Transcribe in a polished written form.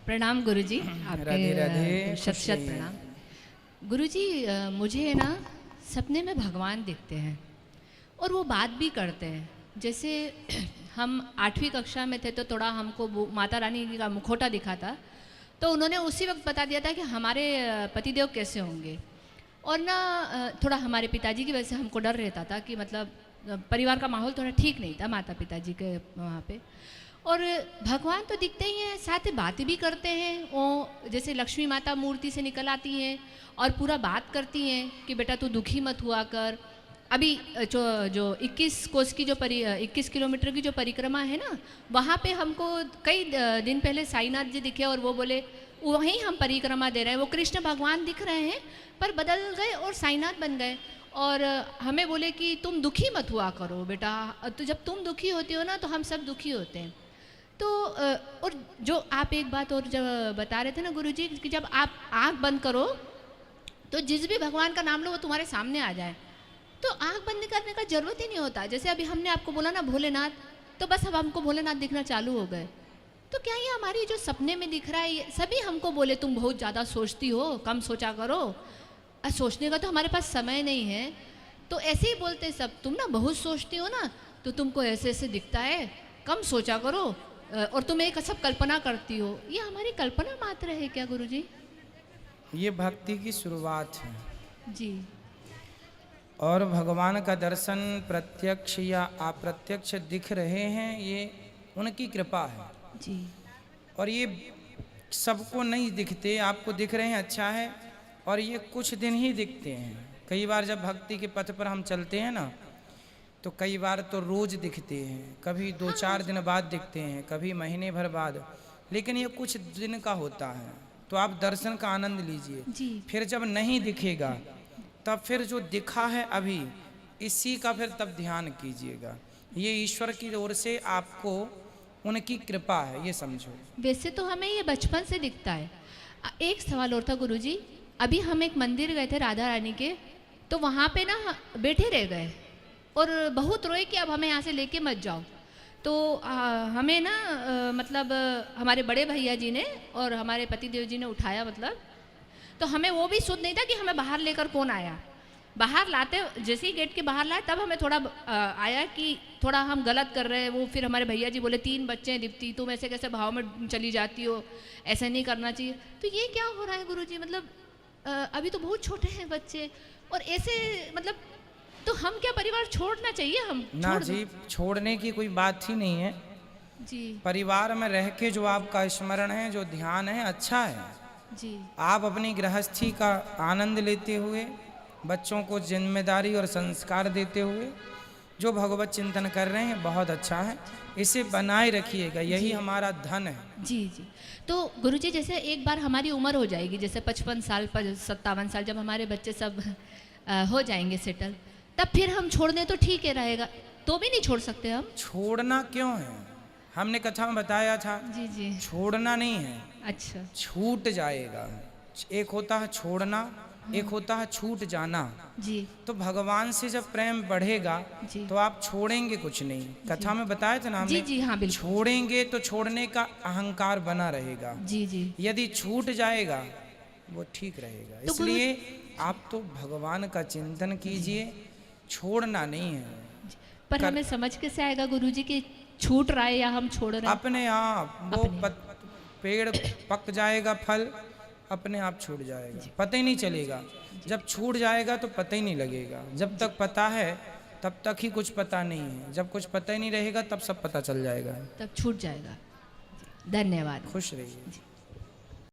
प्रणाम गुरुजी, राधे राधे, आपके शत शत प्रणाम। गुरुजी, मुझे ना सपने में भगवान दिखते हैं और वो बात भी करते हैं। जैसे हम 8वीं कक्षा में थे तो थोड़ा हमको माता रानी का मुखौटा दिखा था, तो उन्होंने उसी वक्त बता दिया था कि हमारे पतिदेव कैसे होंगे। और ना थोड़ा हमारे पिताजी की वजह से हमको डर रहता था कि मतलब परिवार का माहौल थोड़ा ठीक नहीं था माता पिताजी के वहाँ पे। और भगवान तो दिखते ही हैं, साथ ही बातें भी करते हैं। वो जैसे लक्ष्मी माता मूर्ति से निकल आती हैं और पूरा बात करती हैं कि बेटा तू दुखी मत हुआ कर। अभी जो 21 कोस की 21 किलोमीटर की जो परिक्रमा है ना, वहाँ पे हमको कई दिन पहले साईनाथ जी दिखे और वो बोले वहीं हम परिक्रमा दे रहे हैं। वो कृष्ण भगवान दिख रहे हैं पर बदल गए और साईनाथ बन गए। और हमें बोले कि तुम दुखी मत हुआ करो बेटा, तो जब तुम दुखी होती हो ना तो हम सब दुखी होते हैं। तो और जो आप एक बात और जब बता रहे थे ना गुरुजी कि जब आप आँख बंद करो तो जिस भी भगवान का नाम लो वो तुम्हारे सामने आ जाए, तो आँख बंद करने का जरूरत ही नहीं होता। जैसे अभी हमने आपको बोला ना भोलेनाथ, तो बस अब हमको भोलेनाथ दिखना चालू हो गए। तो क्या ये हमारी जो सपने में दिख रहा है ये सभी हमको बोले तुम बहुत ज़्यादा सोचती हो, कम सोचा करो, सोचने का तो हमारे पास समय नहीं है। तो ऐसे ही बोलते सब, तुम ना बहुत सोचती हो ना तो तुमको ऐसे ऐसे दिखता है, कम सोचा करो, और तुम एक सब कल्पना करती हो। ये हमारी कल्पना मात्र है क्या गुरुजी? ये भक्ति की शुरुआत है जी। और भगवान का दर्शन प्रत्यक्ष या अप्रत्यक्ष दिख रहे हैं, ये उनकी कृपा है जी। और ये सबको नहीं दिखते। आपको दिख रहे हैं, अच्छा है, और ये कुछ दिन ही दिखते हैं। कई बार जब भक्ति के पथ पर हम चलते हैं ना, तो कई बार तो रोज दिखते हैं, कभी 2-4 दिन बाद दिखते हैं, कभी महीने भर बाद, लेकिन ये कुछ दिन का होता है। तो आप दर्शन का आनंद लीजिए। फिर जब नहीं दिखेगा तब फिर जो दिखा है अभी इसी का फिर तब ध्यान कीजिएगा। ये ईश्वर की ओर से आपको उनकी कृपा है, ये समझो। वैसे तो हमें ये बचपन से दिखता है। एक सवाल और था गुरुजी, अभी हम एक मंदिर गए थे राधा रानी के, तो वहाँ पे ना बैठे रह गए और बहुत रोए कि अब हमें यहाँ से लेके मत जाओ। तो हमें ना मतलब हमारे बड़े भैया जी ने और हमारे पतिदेव जी ने उठाया, मतलब तो हमें वो भी सुध नहीं था कि हमें बाहर लेकर कौन आया। बाहर लाते जैसे ही गेट के बाहर लाए तब हमें थोड़ा आया कि थोड़ा हम गलत कर रहे हैं। वो फिर हमारे भैया जी बोले 3 बच्चे हैं दीप्ति, तुम ऐसे कैसे भाव में चली जाती हो, ऐसा नहीं करना चाहिए। तो ये क्या हो रहा है गुरुजी? मतलब अभी तो बहुत छोटे हैं बच्चे और ऐसे मतलब, तो हम क्या परिवार छोड़ना चाहिए? हम ना जी, छोड़ने की कोई बात ही नहीं है जी। परिवार में रह के जो आपका स्मरण है, जो ध्यान है, अच्छा है जी। आप अपनी गृहस्थी का आनंद लेते हुए, बच्चों को जिम्मेदारी और संस्कार देते हुए जो भगवत चिंतन कर रहे हैं, बहुत अच्छा है, इसे बनाए रखिएगा, यही हमारा धन है। जी जी। तो गुरुजी जैसे एक बार हमारी उम्र हो जाएगी, जैसे 55 साल 57 साल, जब हमारे बच्चे सब हो जाएंगे सेटल, तब फिर हम छोड़ दें तो ठीक है रहेगा? तो भी नहीं छोड़ सकते हम? छोड़ना क्यों है? हमने कथा में बताया था। जी जी। छोड़ना नहीं है, अच्छा। छूट जाएगा। एक होता है छोड़ना, एक होता है छूट जाना। जी। तो भगवान से जब प्रेम बढ़ेगा तो आप छोड़ेंगे कुछ नहीं। कथा में बताया था ना हमने। जी जी, हाँ बिल्कुल। छोड़ेंगे तो छोड़ने का अहंकार बना रहेगा। जी जी। यदि छूट जाएगा वो ठीक रहेगा। तो इसलिए आप तो भगवान का चिंतन कीजिए, छोड़ना नहीं है। पर हमें समझ कैसे आएगा गुरुजी कि छूट रहा है या हम छोड़ रहे हैं? अपने आप वो पेड़ पक जाएगा, फल अपने आप छूट जाएगा, पता ही नहीं चलेगा। जब छूट जाएगा तो पता ही नहीं लगेगा। जब तक पता है तब तक ही कुछ पता नहीं है, जब कुछ पता ही नहीं रहेगा तब सब पता चल जाएगा, तब छूट जाएगा। धन्यवाद। खुश रहिए।